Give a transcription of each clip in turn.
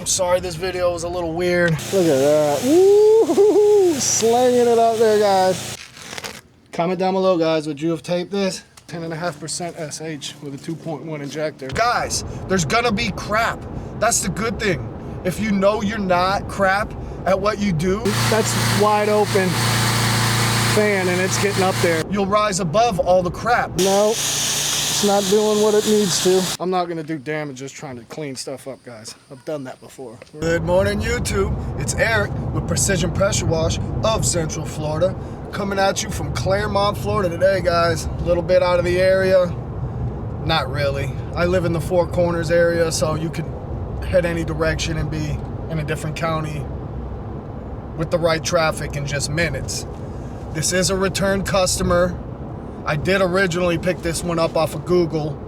I'm sorry this video was a little weird. Look at that. Woo! Slanging it out there, guys. Comment down below, guys, would you have taped this? 10.5% SH with a 2.1 injector. Guys, there's gonna be crap. That's the good thing. If you know you're not crap at what you do, that's wide open fan and it's getting up there. You'll rise above all the crap. No, it's not doing what it needs to. I'm not gonna do damages trying to clean stuff up, guys. I've done that before. Good morning, YouTube. It's Eric with Precision Pressure Wash of Central Florida. Coming at you from Clermont, Florida today, guys. A little bit out of the area. Not really. I live in the Four Corners area, so you can head any direction and be in a different county with the right traffic in just minutes. This is a return customer. I did originally pick this one up off of Google,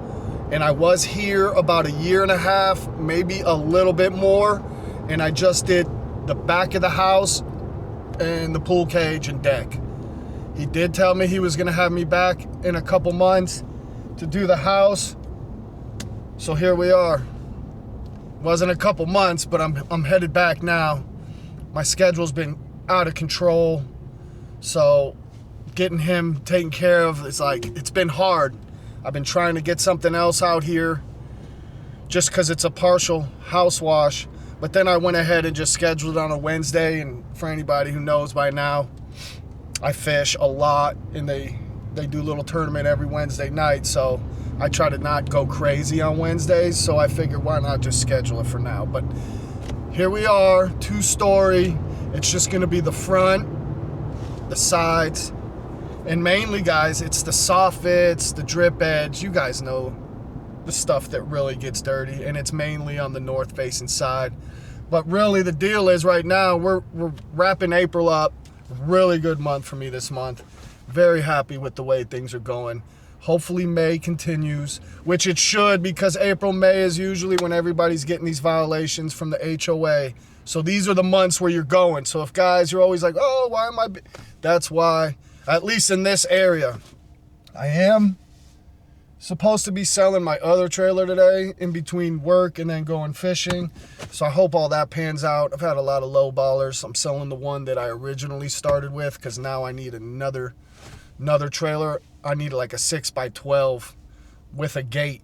and I was here about 1.5 years, maybe a little bit more, and I just did the back of the house and the pool cage and deck. He did tell me he was gonna have me back in a couple months to do the house. So here we are. Wasn't a couple months, but I'm headed back now. My schedule's been out of control. So getting him taken care of, it's been hard. I've been trying to get something else out here just because it's a partial house wash. But then I went ahead and just scheduled it on a Wednesday. And for anybody who knows by now, I fish a lot, and they do a little tournament every Wednesday night, so I try to not go crazy on Wednesdays, so I figured why not just schedule it for now. But here we are, 2-story. It's just gonna be the front, the sides, and mainly, guys, it's the soffits, the drip edge. You guys know the stuff that really gets dirty, and it's mainly on the north-facing side. But really, the deal is right now, we're wrapping April up. Really good month for me this month. Very happy with the way things are going. Hopefully May continues, which it should, because April, May is usually when everybody's getting these violations from the HOA. So these are the months where you're going. So if guys, you're always like, oh, why am I? That's why, at least in this area. I am supposed to be selling my other trailer today in between work and then going fishing. So I hope all that pans out. I've had a lot of low ballers. I'm selling the one that I originally started with because now I need another trailer. I need like a 6x12 with a gate.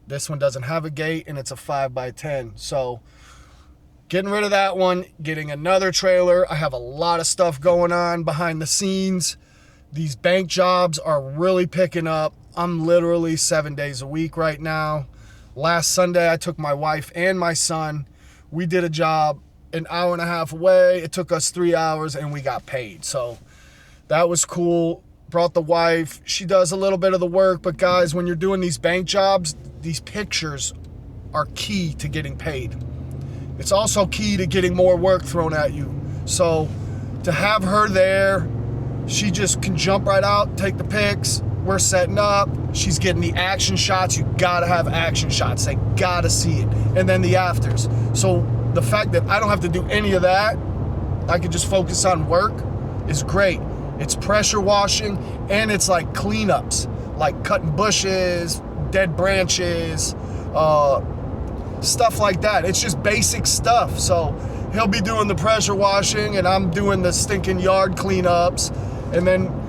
This one doesn't have a gate and it's a 5x10. So getting rid of that one, getting another trailer. I have a lot of stuff going on behind the scenes. These bank jobs are really picking up. I'm literally 7 days a week right now. Last Sunday, I took my wife and my son. We did a job 1.5 hours away. It took us 3 hours and we got paid. So that was cool. Brought the wife. She does a little bit of the work. But guys, when you're doing these bank jobs, these pictures are key to getting paid. It's also key to getting more work thrown at you. So to have her there, she just can jump right out, take the pics. We're setting up. She's getting the action shots. You gotta have action shots. They gotta see it. And then the afters. So the fact that I don't have to do any of that, I can just focus on work, is great. It's pressure washing and it's like cleanups, like cutting bushes, dead branches, stuff like that. It's just basic stuff. So he'll be doing the pressure washing and I'm doing the stinking yard cleanups. And then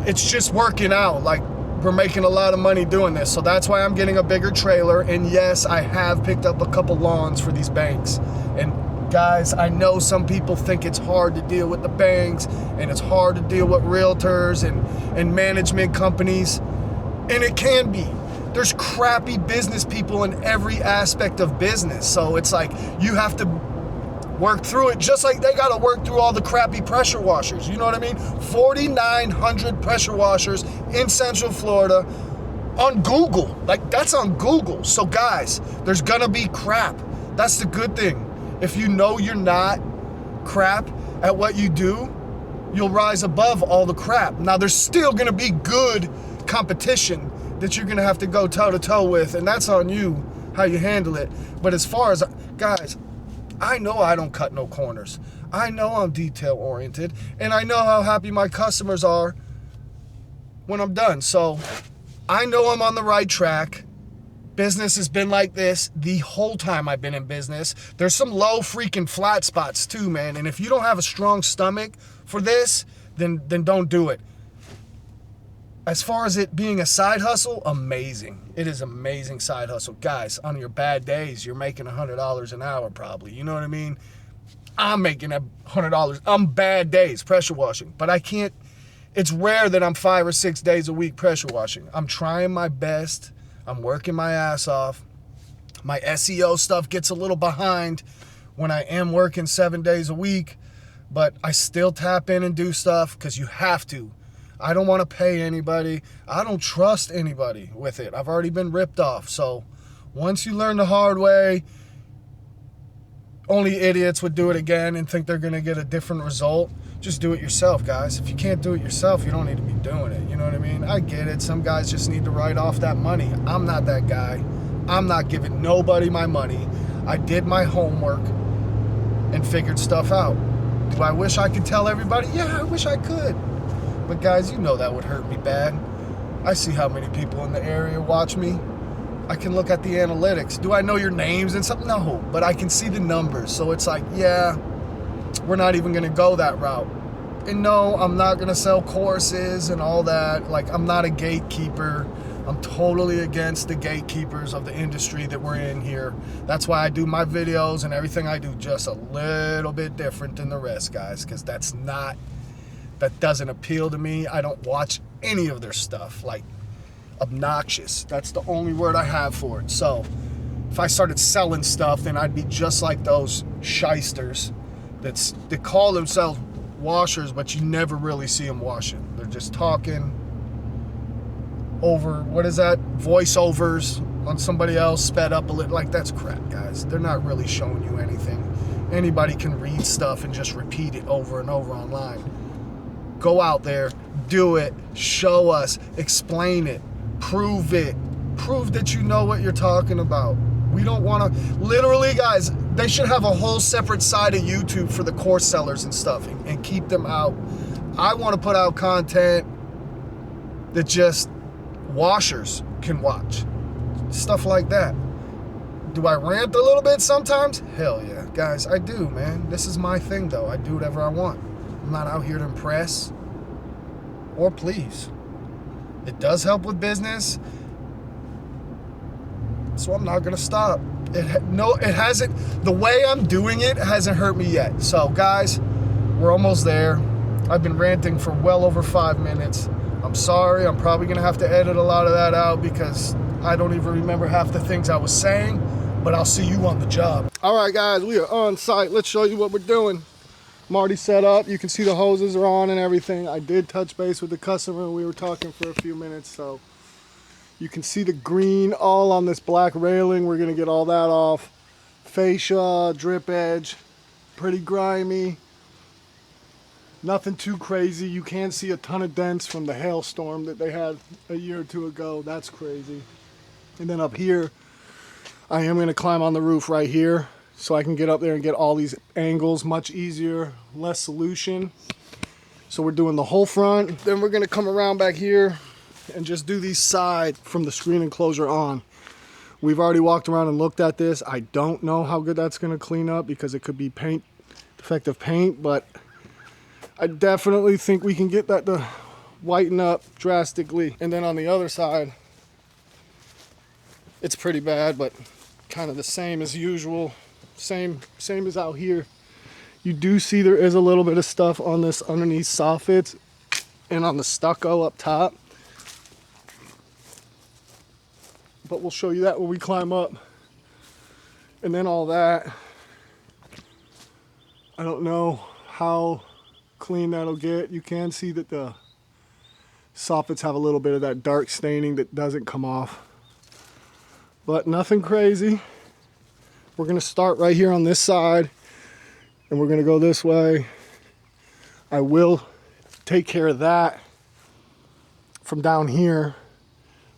it's just working out. Like, we're making a lot of money doing this. So that's why I'm getting a bigger trailer. And yes, I have picked up a couple lawns for these banks. And guys, I know some people think it's hard to deal with the banks and it's hard to deal with realtors and management companies. And it can be. There's crappy business people in every aspect of business. So it's like you have to work through it, just like they got to work through all the crappy pressure washers. You know what I mean? 4,900 pressure washers in Central Florida on Google. Like, that's on Google. So guys, there's gonna be crap. That's the good thing. If you know you're not crap at what you do, you'll rise above all the crap. Now, there's still gonna be good competition that you're gonna have to go toe to toe with, and that's on you, how you handle it. But as far as, guys, I know I don't cut no corners. I know I'm detail oriented, and I know how happy my customers are when I'm done. So I know I'm on the right track. Business has been like this the whole time I've been in business. There's some low freaking flat spots too, man. And if you don't have a strong stomach for this, then don't do it. As far as it being a side hustle, amazing. It is amazing side hustle. Guys, on your bad days, you're making $100 an hour probably. You know what I mean? I'm making $100 on bad days, pressure washing. But I can't, it's rare that I'm 5 or 6 days a week pressure washing. I'm trying my best. I'm working my ass off. My SEO stuff gets a little behind when I am working 7 days a week, but I still tap in and do stuff because you have to. I don't want to pay anybody. I don't trust anybody with it. I've already been ripped off. So once you learn the hard way, only idiots would do it again and think they're going to get a different result. Just do it yourself, guys. If you can't do it yourself, you don't need to be doing it. You know what I mean? I get it. Some guys just need to write off that money. I'm not that guy. I'm not giving nobody my money. I did my homework and figured stuff out. Do I wish I could tell everybody? Yeah, I wish I could. But guys, you know that would hurt me bad. I see how many people in the area watch me. I can look at the analytics. Do I know your names and something? No, but I can see the numbers. So it's like, yeah, we're not even going to go that route. And no, I'm not going to sell courses and all that. Like, I'm not a gatekeeper. I'm totally against the gatekeepers of the industry that we're in here. That's why I do my videos and everything I do just a little bit different than the rest, guys, because that doesn't appeal to me. I don't watch any of their stuff. Like, obnoxious. That's the only word I have for it. So if I started selling stuff, then I'd be just like those shysters that call themselves washers, but you never really see them washing. They're just talking over, what is that? Voiceovers on somebody else, sped up a little. Like, that's crap, guys. They're not really showing you anything. Anybody can read stuff and just repeat it over and over online. Go out there, do it, show us, explain it, prove that you know what you're talking about. We don't want to, literally, guys, they should have a whole separate side of YouTube for the course sellers and stuff and keep them out. I want to put out content that just washers can watch. Stuff like that. Do I rant a little bit sometimes? Hell yeah, guys, I do, man. This is my thing, though. I do whatever I want. I'm not out here to impress or please. It does help with business, so I'm not gonna stop. It hasn't. The way I'm doing it hasn't hurt me yet. So, guys, we're almost there. I've been ranting for well over 5 minutes. I'm sorry. I'm probably gonna have to edit a lot of that out because I don't even remember half the things I was saying. But I'll see you on the job. All right, guys, we are on site. Let's show you what we're doing. I'm already set up. You can see the hoses are on and everything. I did touch base with the customer. We were talking for a few minutes, so you can see the green all on this black railing. We're gonna get all that off. Fascia, drip edge, pretty grimy. Nothing too crazy. You can see a ton of dents from the hailstorm that they had a year or two ago. That's crazy. And then up here, I am gonna climb on the roof right here so I can get up there and get all these angles much easier, less solution. So we're doing the whole front. Then we're gonna come around back here and just do these side from the screen enclosure on. We've already walked around and looked at this. I don't know how good that's gonna clean up because it could be paint, defective paint, but I definitely think we can get that to whiten up drastically. And then on the other side, it's pretty bad, but kind of the same as usual. Same as out here. You do see there is a little bit of stuff on this underneath soffits and on the stucco up top. But we'll show you that when we climb up. And then all that, I don't know how clean that'll get. You can see that the soffits have a little bit of that dark staining that doesn't come off. But nothing crazy. We're gonna start right here on this side and we're gonna go this way. I will take care of that from down here,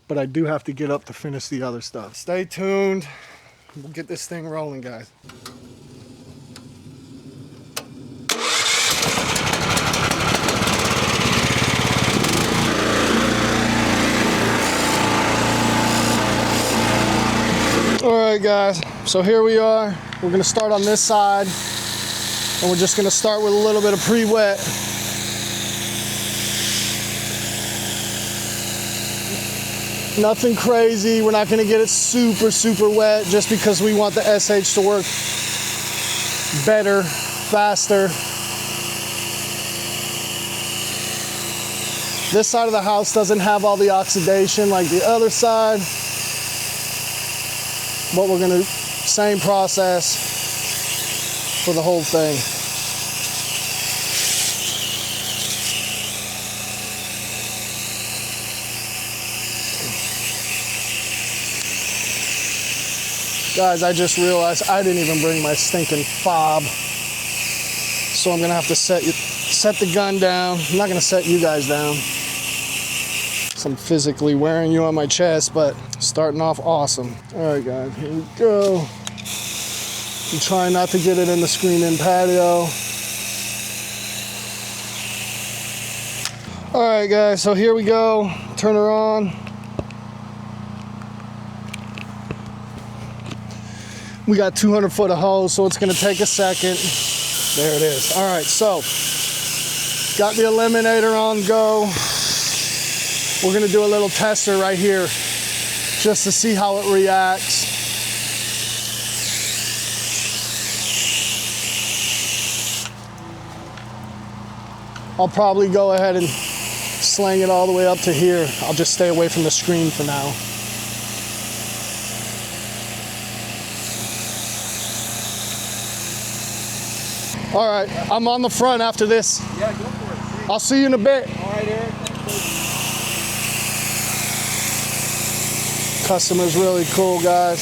but I do have to get up to finish the other stuff. Stay tuned. We'll get this thing rolling, guys. So here we are. We're gonna start on this side, and we're just gonna start with a little bit of pre-wet. Nothing crazy. We're not gonna get it super, super wet just because we want the SH to work better, faster. This side of the house doesn't have all the oxidation like the other side, but we're gonna, same process for the whole thing. Guys, I just realized I didn't even bring my stinking fob. So I'm gonna have to set the gun down. I'm not gonna set you guys down. So I'm physically wearing you on my chest, but starting off awesome. All right, guys, here we go. I'm trying not to get it in the screen-in patio. All right, guys, so here we go. Turn her on. We got 200 foot of hose, so it's gonna take a second. There it is. All right, so got the eliminator on go. We're gonna do a little tester right here just to see how it reacts. I'll probably go ahead and slang it all the way up to here. I'll just stay away from the screen for now. All right, I'm on the front after this. Yeah, go for it. Great. I'll see you in a bit. All right, Eric. Customer's really cool, guys.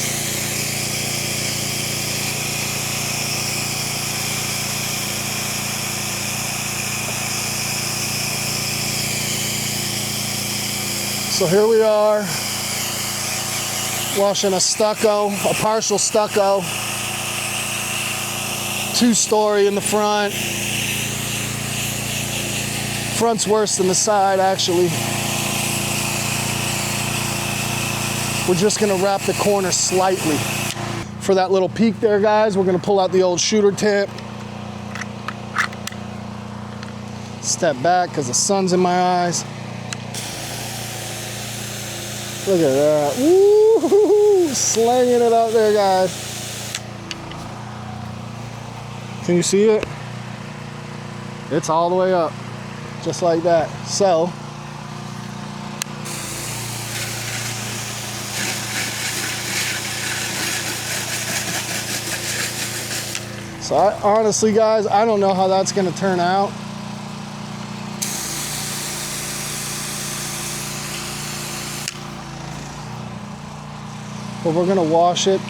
So here we are, washing a stucco, a partial stucco. 2-story in the front. Front's worse than the side, actually. We're just gonna wrap the corner slightly. For that little peak there, guys, we're gonna pull out the old shooter tip. Step back, because the sun's in my eyes. Look at that. Woo! Slanging it out there, guys. Can you see it? It's all the way up, just like that. So, honestly, guys, I don't know how that's gonna turn out. But we're gonna wash it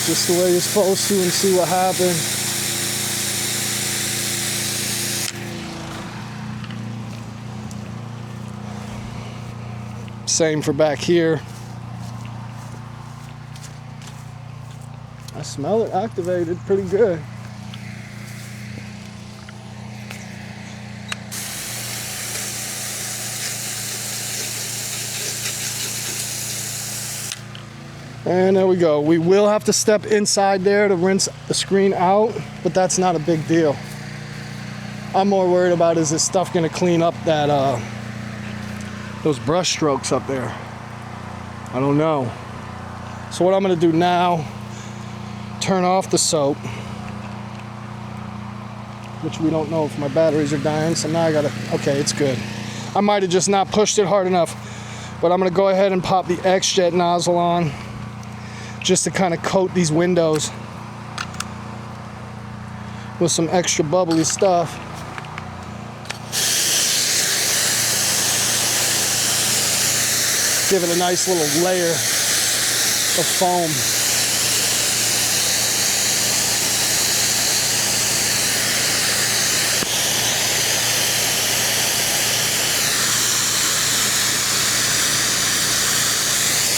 just the way you're supposed to and see what happens. Same for back here. I smell it activated pretty good. And there we go. We will have to step inside there to rinse the screen out, but that's not a big deal. I'm more worried about, is this stuff gonna clean up that those brush strokes up there? I don't know. So what I'm gonna do now, turn off the soap, which we don't know if my batteries are dying, so now I gotta, okay, it's good. I might have just not pushed it hard enough, but I'm gonna go ahead and pop the X-Jet nozzle on just to kind of coat these windows with some extra bubbly stuff. Give it a nice little layer of foam.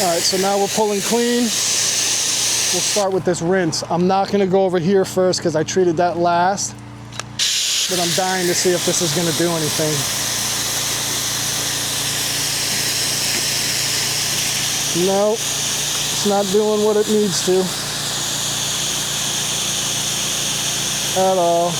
All right, so now we're pulling clean. We'll start with this rinse. I'm not gonna go over here first because I treated that last, but I'm dying to see if this is gonna do anything. No, It's not doing what it needs to at all.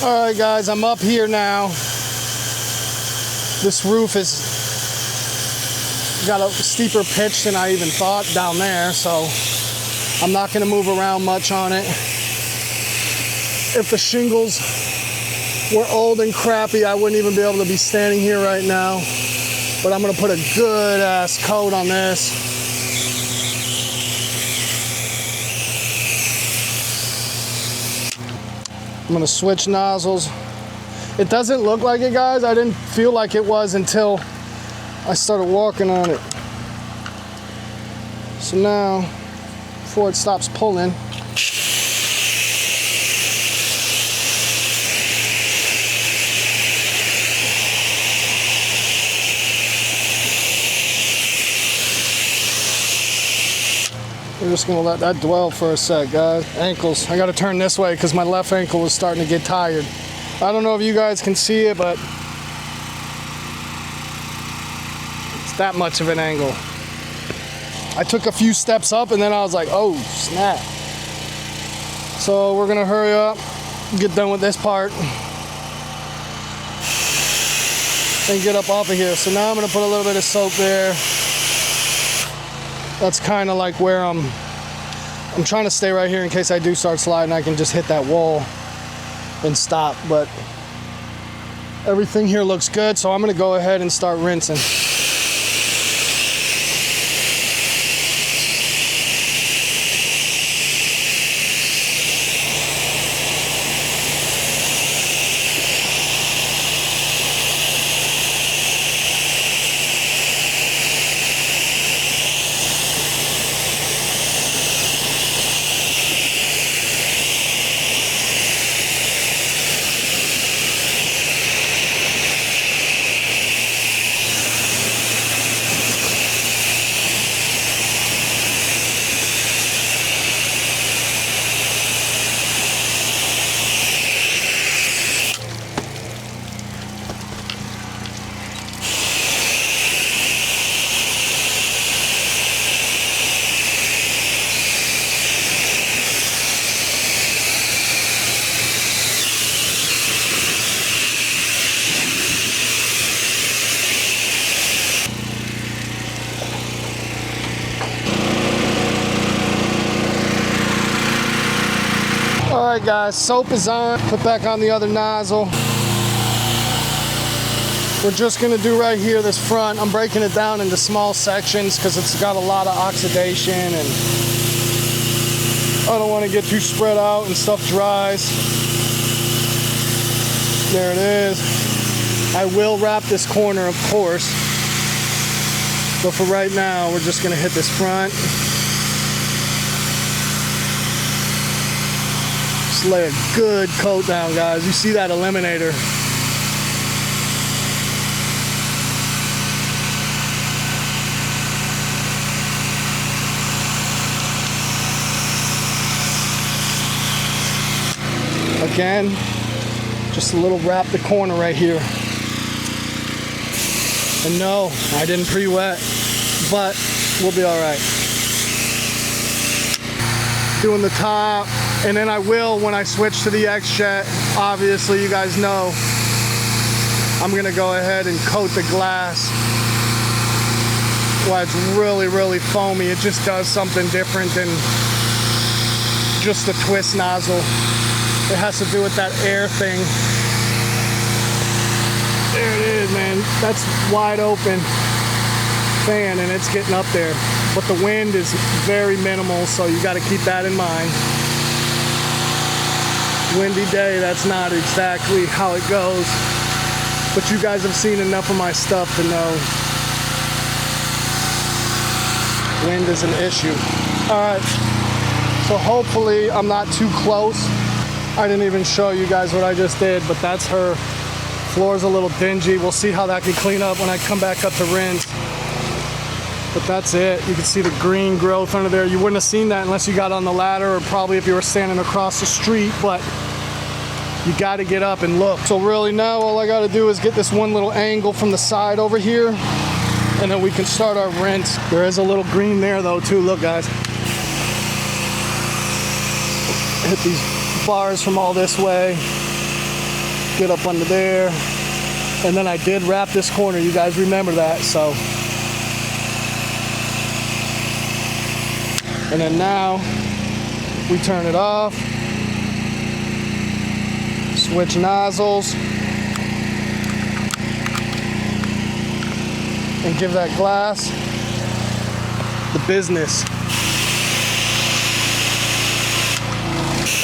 All right, guys, I'm up here now. This roof is got a steeper pitch than I even thought down there, so I'm not gonna move around much on it. If the shingles were old and crappy, I wouldn't even be able to be standing here right now. But I'm gonna put a good ass coat on this. I'm gonna switch nozzles. It doesn't look like it, guys. I didn't feel like it was until I started walking on it. So now, before it stops pulling, we're just gonna let that dwell for a sec, guys. Ankles, I gotta turn this way because my left ankle is starting to get tired. I don't know if you guys can see it, but it's that much of an angle. I took a few steps up and then I was like, oh, snap. So we're gonna hurry up, get done with this part, and get up off of here. So now I'm gonna put a little bit of soap there. That's kind of like where I'm trying to stay right here in case I do start sliding. I can just hit that wall and stop. But everything here looks good, so I'm gonna go ahead and start rinsing. All right, guys, soap is on. Put back on the other nozzle. We're just gonna do right here, this front. I'm breaking it down into small sections because it's got a lot of oxidation and I don't want to get too spread out and stuff dries. There it is. I will wrap this corner, of course. But for right now, we're just gonna hit this front. Just lay a good coat down, guys. You see that eliminator. Again, just a little wrap the corner right here. And no, I didn't pre-wet, but we'll be all right. Doing the top, and then I will, when I switch to the X-Jet, Obviously, you guys know I'm gonna go ahead and coat the glass while it's really, really foamy. It just does something different than just the twist nozzle. It has to do with that air thing. There it is, man. That's wide open fan and it's getting up there. But the wind is very minimal, so you gotta keep that in mind. Windy day, that's not exactly how it goes. But you guys have seen enough of my stuff to know wind is an issue. All right, so hopefully I'm not too close. I didn't even show you guys what I just did, but that's her. Floor's a little dingy. We'll see how that can clean up when I come back up to rinse. But that's it. You can see the green growth under there. You wouldn't have seen that unless you got on the ladder, or probably if you were standing across the street, but you got to get up and look. So really now all I got to do is get this one little angle from the side over here, and then we can start our rinse. There is a little green there though too. Look guys, hit these bars from all this way, get up under there, and then I did wrap this corner. You guys remember that. So, and then now we turn it off, switch nozzles, and give that glass the business.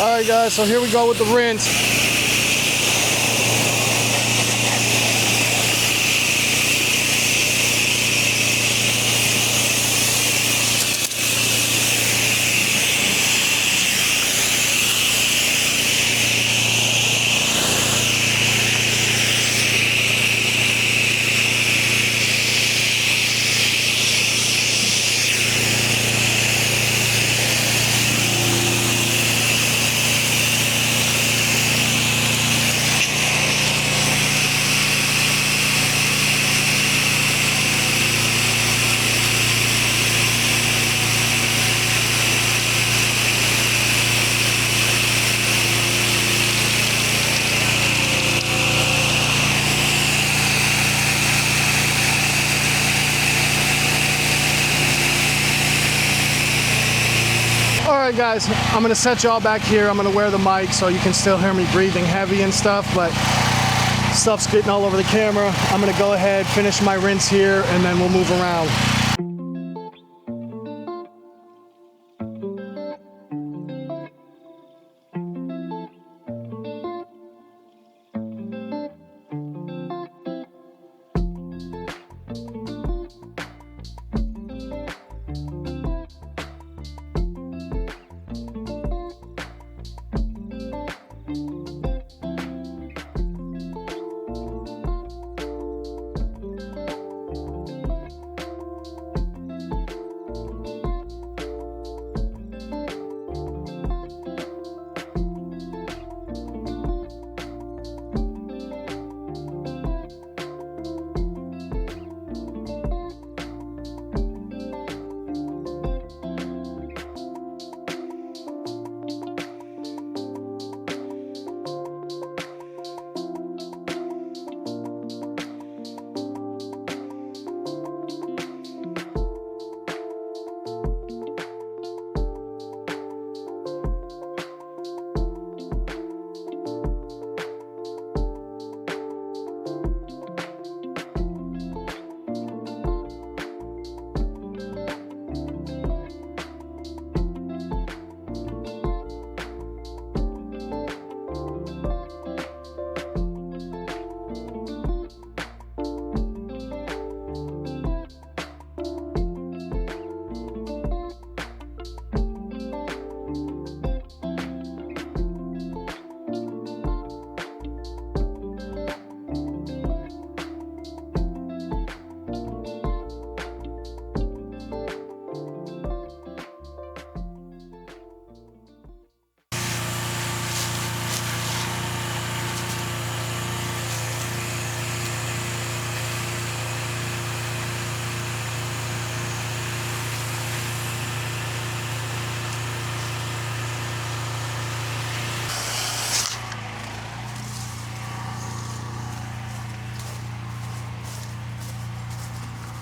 All right guys, so here we go with the rinse. Alright guys, I'm going to set y'all back here. I'm going to wear the mic so you can still hear me breathing heavy and stuff, but stuff's getting all over the camera. I'm going to go ahead, finish my rinse here, and then we'll move around.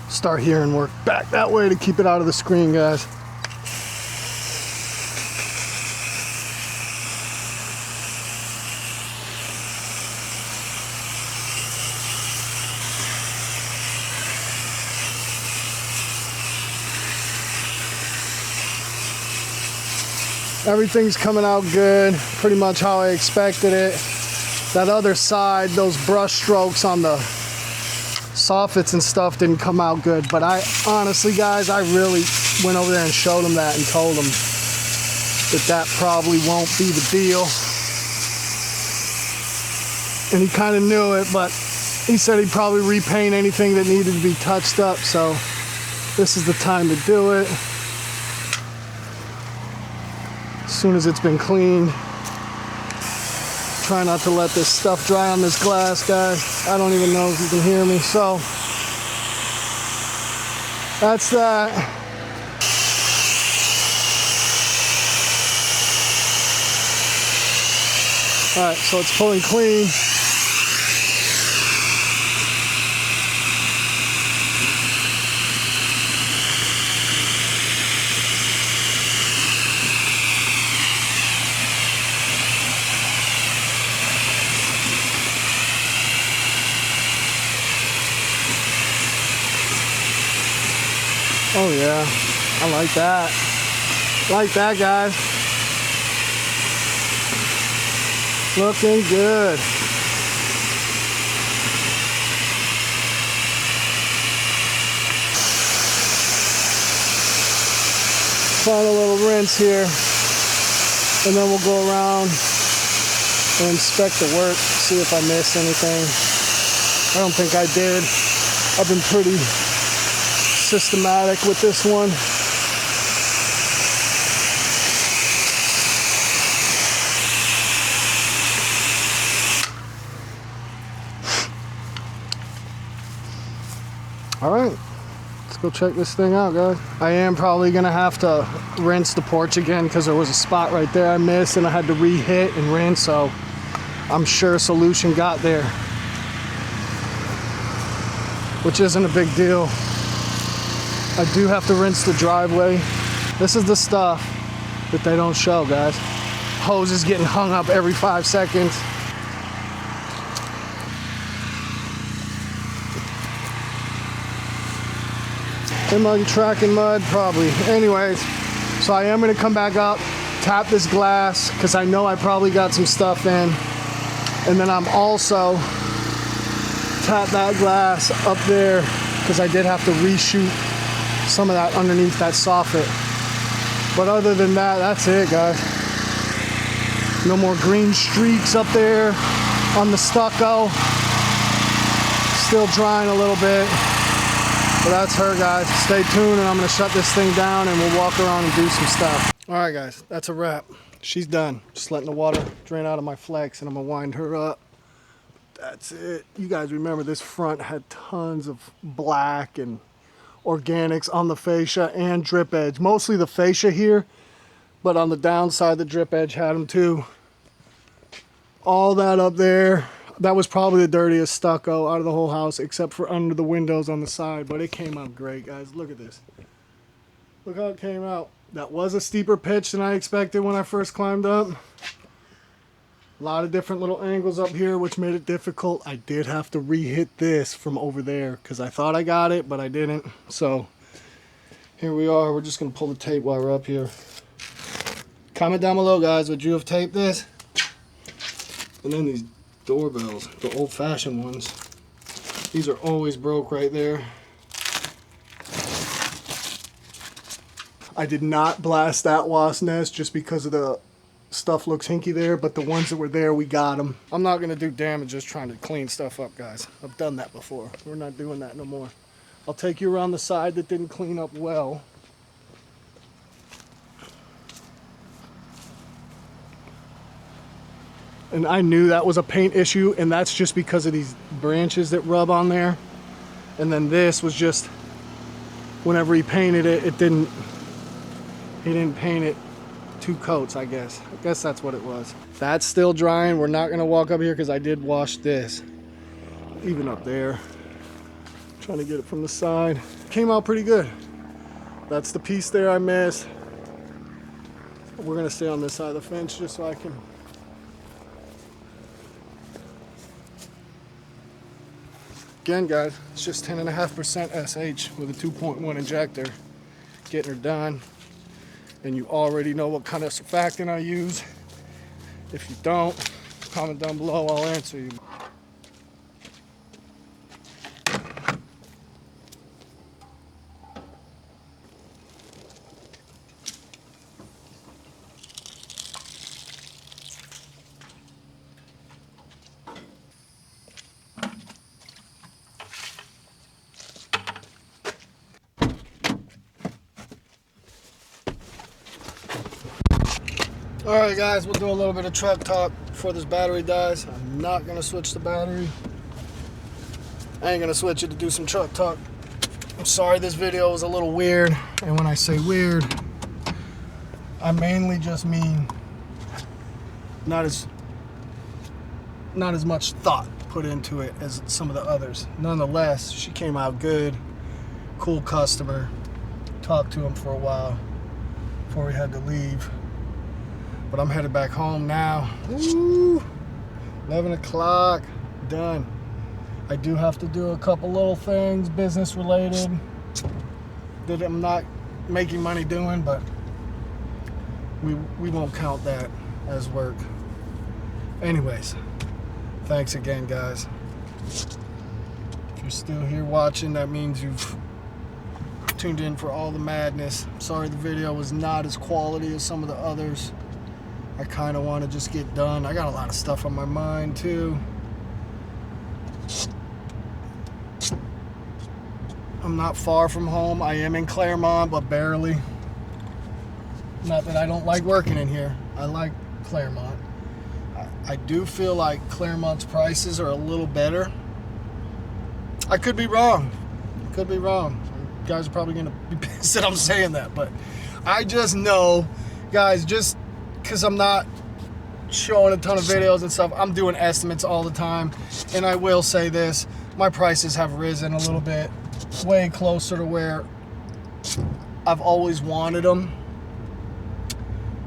start here and work back that way to keep it out of the screen, guys. Everything's coming out good, pretty much how I expected it. That other side, those brush strokes on the soffits and stuff didn't come out good, but I honestly, guys, I really went over there and showed him that and told him that that probably won't be the deal. And he kind of knew it, but he said he'd probably repaint anything that needed to be touched up, so this is the time to do it. As soon as it's been cleaned. Try not to let this stuff dry on this glass, guys. I don't even know if you can hear me, so that's that. All right, so it's pulling clean. Oh yeah, I like that. Like that, guys. Looking good. Final little rinse here, and then we'll go around and inspect the work, see if I missed anything. I don't think I did. I've been pretty systematic with this one. All right, let's go check this thing out, guys. I am probably gonna have to rinse the porch again because there was a spot right there I missed and I had to re-hit and rinse, so I'm sure a solution got there, which isn't a big deal. I do have to rinse the driveway. This is the stuff that they don't show, guys. Hoses getting hung up every 5 seconds. Am I tracking mud? Probably. Anyways, so I am gonna come back up, tap this glass, because I know I probably got some stuff in. And then I'm also tap that glass up there, because I did have to reshoot some of that underneath that soffit. But other than that, that's it, guys. No more green streaks up there on the stucco. Still drying a little bit. But that's her, guys. Stay tuned and I'm gonna shut this thing down and we'll walk around and do some stuff. All right, guys, that's a wrap. She's done. Just letting the water drain out of my flex and I'm gonna wind her up. That's it. You guys remember this front had tons of black and organics on the fascia and drip edge. Mostly the fascia here, but on the downside the drip edge had them too. All that up there, that was probably the dirtiest stucco out of the whole house except for under the windows on the side, but it came out great, guys. Look at this. Look how it came out. That was a steeper pitch than I expected when I first climbed up. A lot of different little angles up here, which made it difficult. I did have to re-hit this from over there because I thought I got it, but I didn't. So here we are. We're just going to pull the tape while we're up here. Comment down below, guys, would you have taped this? And then these doorbells, the old-fashioned ones. These are always broke right there. I did not blast that wasp nest just because of the stuff looks hinky there, but the ones that were there, we got them. I'm not gonna do damage just trying to clean stuff up, guys. I've done that before. We're not doing that no more. I'll take you around the side that didn't clean up well. And I knew that was a paint issue, and that's just because of these branches that rub on there. And then this was just, whenever he painted it, he didn't paint it 2 coats, I guess. I guess that's what it was. That's still drying. We're not gonna walk up here because I did wash this. Even up there. Trying to get it from the side. Came out pretty good. That's the piece there I missed. We're gonna stay on this side of the fence just so I can. Again, guys, it's just 10.5% SH with a 2.1 injector. Getting her done. And you already know what kind of surfactant I use. If you don't, comment down below, I'll answer you. Alright guys, we'll do a little bit of truck talk before this battery dies. I'm not going to switch the battery. I ain't going to switch it to do some truck talk. I'm sorry this video was a little weird. And when I say weird, I mainly just mean not as much thought put into it as some of the others. Nonetheless, she came out good. Cool customer. Talked to him for a while before we had to leave. But I'm headed back home now. Woo! 11 o'clock, done. I do have to do a couple little things, business related, that I'm not making money doing, but we won't count that as work. Anyways, thanks again, guys. If you're still here watching, that means you've tuned in for all the madness. I'm sorry the video was not as quality as some of the others. I kind of want to just get done. I got a lot of stuff on my mind too. I'm not far from home. I am in Clermont, but barely. Not that I don't like working in here. I like Clermont. I do feel like Clermont's prices are a little better. I could be wrong. Could be wrong. You guys are probably going to be pissed that I'm saying that, but I just know, guys, just because I'm not showing a ton of videos and stuff, I'm doing estimates all the time. And I will say this, my prices have risen a little bit, way closer to where I've always wanted them.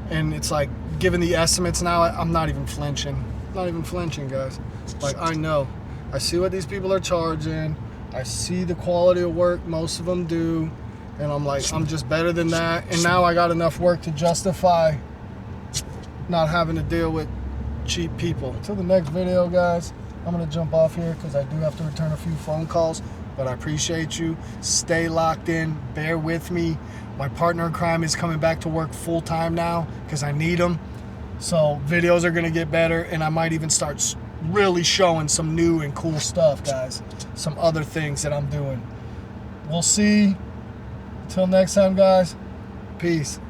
And it's like, given the estimates now, I'm not even flinching. Not even flinching, guys. Like, I know. I see what these people are charging. I see the quality of work most of them do. And I'm like, I'm just better than that. And now I got enough work to justify not having to deal with cheap people. Until the next video, guys, I'm gonna jump off here because I do have to return a few phone calls, but I appreciate you. Stay locked in, bear with me. My partner in crime is coming back to work full-time now because I need him. So videos are gonna get better, and I might even start really showing some new and cool stuff, guys. Some other things that I'm doing. We'll see. Until next time, guys, peace.